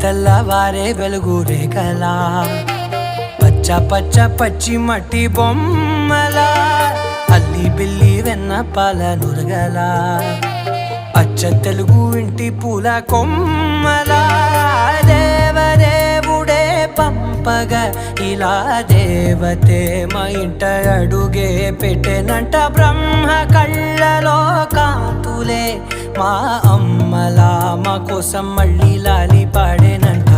తెల్లవారే వెలుగు రేఖలా పచ్చ పచ్చ పచ్చి మట్టి బొమ్మలా అల్లి బిల్లి వెన్న పాల నురగలా అచ్చ తెలుగు ఇంటి పూల కొమ్మలా దేవదేవుడే పంపగా ఇలా దేవతే మా ఇంట అడుగే పెట్టెనంట బ్రహ్మ కళ్ళలో కాంతులే మా అమ్మలా మా కోసం మళ్ళీ లాలి పాడేనంట.